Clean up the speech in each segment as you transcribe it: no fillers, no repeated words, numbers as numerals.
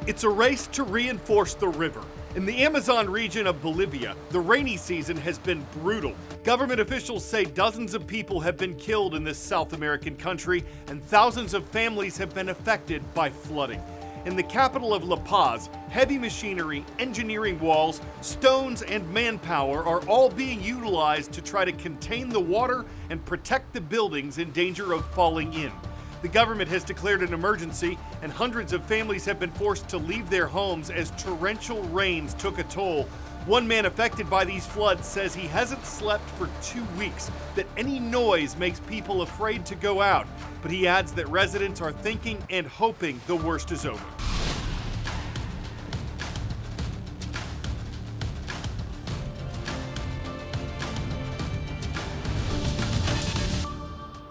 It's a race to reinforce the river. In the Amazon region of Bolivia, the rainy season has been brutal. Government officials say dozens of people have been killed in this South American country, and thousands of families have been affected by flooding. In the capital of La Paz, heavy machinery, engineering walls, stones, and manpower are all being utilized to try to contain the water and protect the buildings in danger of falling in. The government has declared an emergency, and hundreds of families have been forced to leave their homes as torrential rains took a toll. One man affected by these floods says he hasn't slept for 2 weeks, that any noise makes people afraid to go out. But he adds that residents are thinking and hoping the worst is over.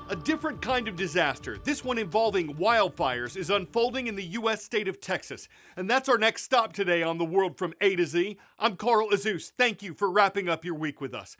A different kind of disaster, this one involving wildfires, is unfolding in the U.S. state of Texas. And that's our next stop today on The World from A to Z. I'm Azuz. Thank you for wrapping up your week with us.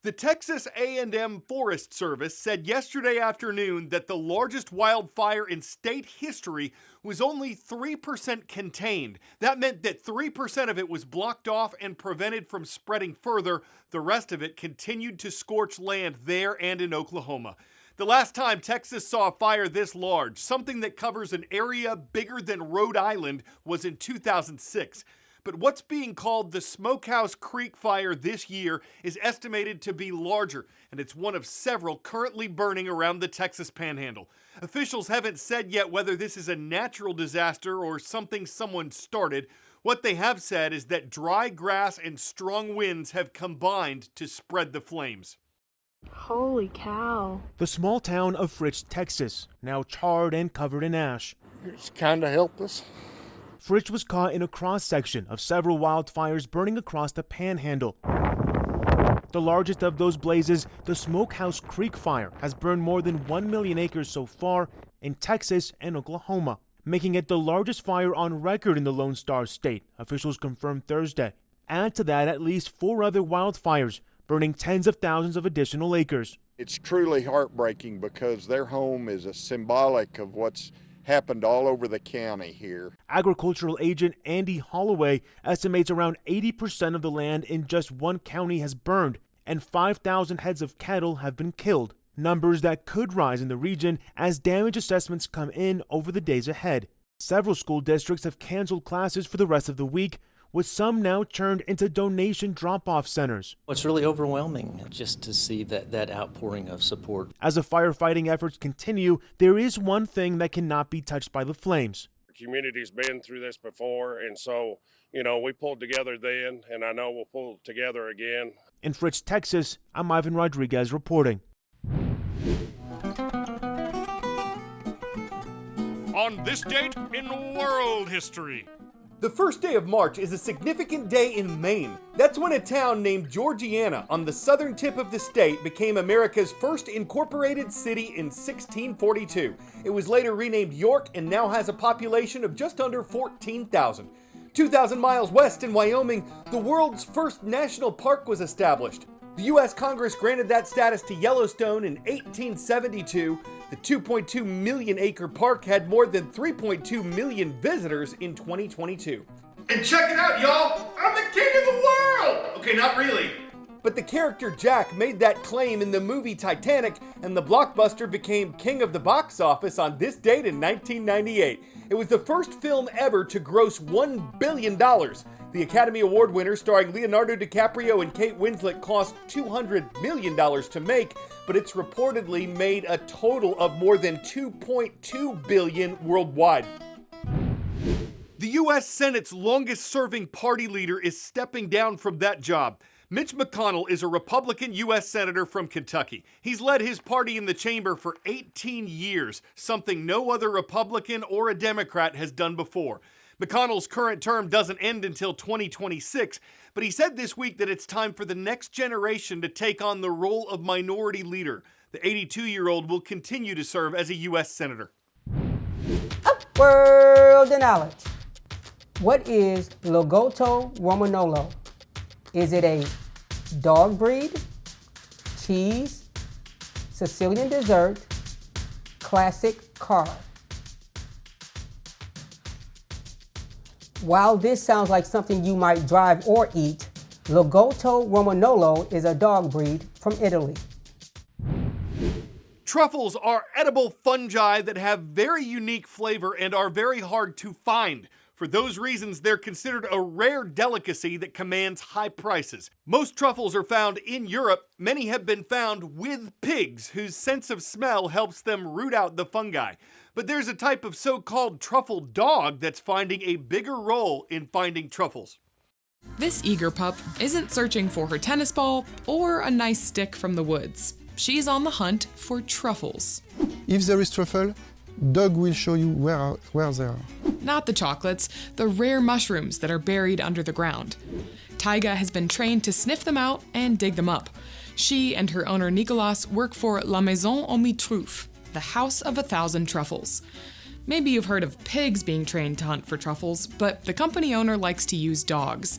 The Texas A&M Forest Service said yesterday afternoon that the largest wildfire in state history was only 3% contained. That meant that 3% of it was blocked off and prevented from spreading further. The rest of it continued to scorch land there and in Oklahoma. The last time Texas saw a fire this large, something that covers an area bigger than Rhode Island, was in 2006. But what's being called the Smokehouse Creek fire this year is estimated to be larger, and it's one of several currently burning around the Texas Panhandle. Officials haven't said yet whether this is a natural disaster or something someone started. What they have said is that dry grass and strong winds have combined to spread the flames. Holy cow. The small town of Fritch, Texas, now charred and covered in ash. It's kind of helpless. Fritch was caught in a cross-section of several wildfires burning across the Panhandle. The largest of those blazes, the Smokehouse Creek fire, has burned more than 1 million acres so far in Texas and Oklahoma, making it the largest fire on record in the Lone Star State, officials confirmed Thursday. Add to that at least 4 other wildfires, burning tens of thousands of additional acres. It's truly heartbreaking because their home is a symbolic of what's happened all over the county here. Agricultural agent Andy Holloway estimates around 80% of the land in just one county has burned, and 5,000 heads of cattle have been killed, numbers that could rise in the region as damage assessments come in over the days ahead. Several school districts have canceled classes for the rest of the week, with some now turned into donation drop-off centers. It's really overwhelming just to see that outpouring of support. As the firefighting efforts continue, there is one thing that cannot be touched by the flames. The community's been through this before, and so, we pulled together then, and I know we'll pull together again. In Fritch, Texas, I'm Ivan Rodriguez reporting. On this date in world history. The first day of March is a significant day in Maine. That's when a town named Georgiana on the southern tip of the state became America's first incorporated city in 1642. It was later renamed York and now has a population of just under 14,000. 2,000 miles west in Wyoming, the world's first national park was established. The U.S. Congress granted that status to Yellowstone in 1872. The 2.2 million acre park had more than 3.2 million visitors in 2022. And check it out, y'all! I'm the king of the world! Okay, not really. But the character Jack made that claim in the movie Titanic, and the blockbuster became king of the box office on this date in 1998. It was the first film ever to gross $1 billion. The Academy Award winner, starring Leonardo DiCaprio and Kate Winslet, cost $200 million to make, but it's reportedly made a total of more than $2.2 billion worldwide. The U.S. Senate's longest-serving party leader is stepping down from that job. Mitch McConnell is a Republican U.S. Senator from Kentucky. He's led his party in the chamber for 18 years, something no other Republican or a Democrat has done before. McConnell's current term doesn't end until 2026, but he said this week that it's time for the next generation to take on the role of minority leader. The 82-year-old will continue to serve as a U.S. Senator. World of knowledge. What is Lagotto Romagnolo? Is it a dog breed, cheese, Sicilian dessert, classic car? While this sounds like something you might drive or eat, Lagotto Romagnolo is a dog breed from Italy. Truffles are edible fungi that have very unique flavor and are very hard to find. For those reasons, they're considered a rare delicacy that commands high prices. Most truffles are found in Europe. Many have been found with pigs, whose sense of smell helps them root out the fungi. But there's a type of so-called truffle dog that's finding a bigger role in finding truffles. This eager pup isn't searching for her tennis ball or a nice stick from the woods. She's on the hunt for truffles. If there is truffle, dog will show you where they are. Not the chocolates, the rare mushrooms that are buried under the ground. Taiga has been trained to sniff them out and dig them up. She and her owner Nicolas work for La Maison aux Mille Truffes, the House of 1,000 Truffles. Maybe you've heard of pigs being trained to hunt for truffles, but the company owner likes to use dogs,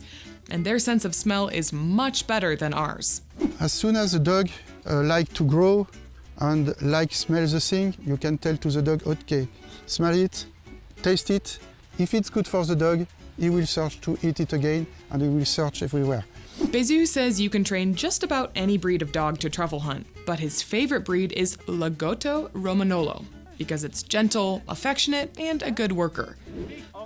and their sense of smell is much better than ours. As soon as the dog like to grow and like smell the thing, you can tell to the dog, okay, smell it, taste it. If it's good for the dog, he will search to eat it again, and he will search everywhere. Bezu says you can train just about any breed of dog to truffle hunt, but his favorite breed is Lagotto Romagnolo, because it's gentle, affectionate, and a good worker.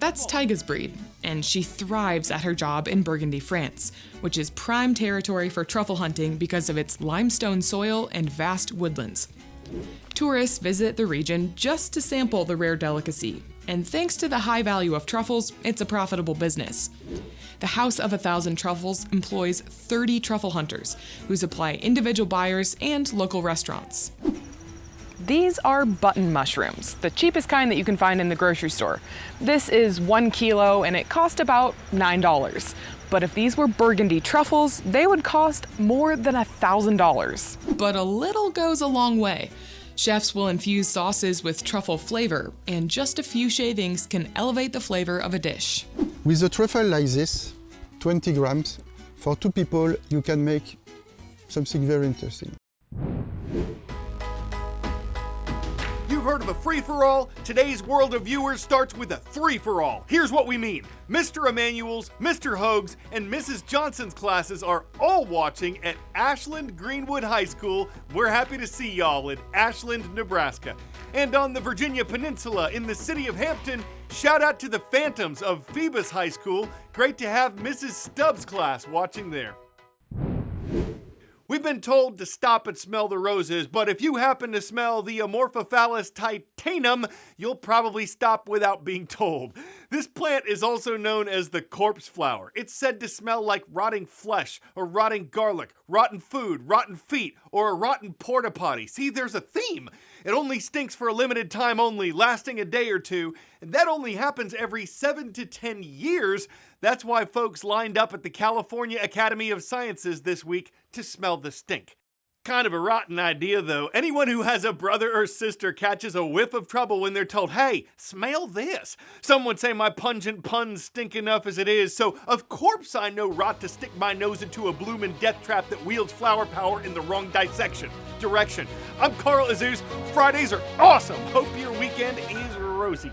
That's Taiga's breed, and she thrives at her job in Burgundy, France, which is prime territory for truffle hunting because of its limestone soil and vast woodlands. Tourists visit the region just to sample the rare delicacy, and thanks to the high value of truffles, it's a profitable business. The House of 1,000 Truffles employs 30 truffle hunters who supply individual buyers and local restaurants. These are button mushrooms, the cheapest kind that you can find in the grocery store. This is 1 kilo and it cost about $9. But if these were Burgundy truffles, they would cost more than $1,000. But a little goes a long way. Chefs will infuse sauces with truffle flavor, and just a few shavings can elevate the flavor of a dish. With a truffle like this, 20 grams, for 2 people, you can make something very interesting. You've heard of a free-for-all? Today's world of viewers starts with a three-for-all. Here's what we mean. Mr. Emanuel's, Mr. Hoag's, and Mrs. Johnson's classes are all watching at Ashland Greenwood High School. We're happy to see y'all in Ashland, Nebraska. And on the Virginia Peninsula in the city of Hampton, shout out to the Phantoms of Phoebus High School. Great to have Mrs. Stubbs' class watching there. We've been told to stop and smell the roses, but if you happen to smell the Amorphophallus titanum, you'll probably stop without being told. This plant is also known as the corpse flower. It's said to smell like rotting flesh, or rotting garlic, rotten food, rotten feet, or a rotten porta potty. See, there's a theme. It only stinks for a limited time only, lasting a day or two, and that only happens every 7 to 10 years. That's why folks lined up at the California Academy of Sciences this week to smell the stink. Kind of a rotten idea, though. Anyone who has a brother or sister catches a whiff of trouble when they're told, hey, smell this. Some would say my pungent puns stink enough as it is, so of course I know rot to stick my nose into a bloomin' death trap that wields flower power in the wrong direction. I'm Carl Azuz. Fridays are awesome. Hope your weekend is rosy.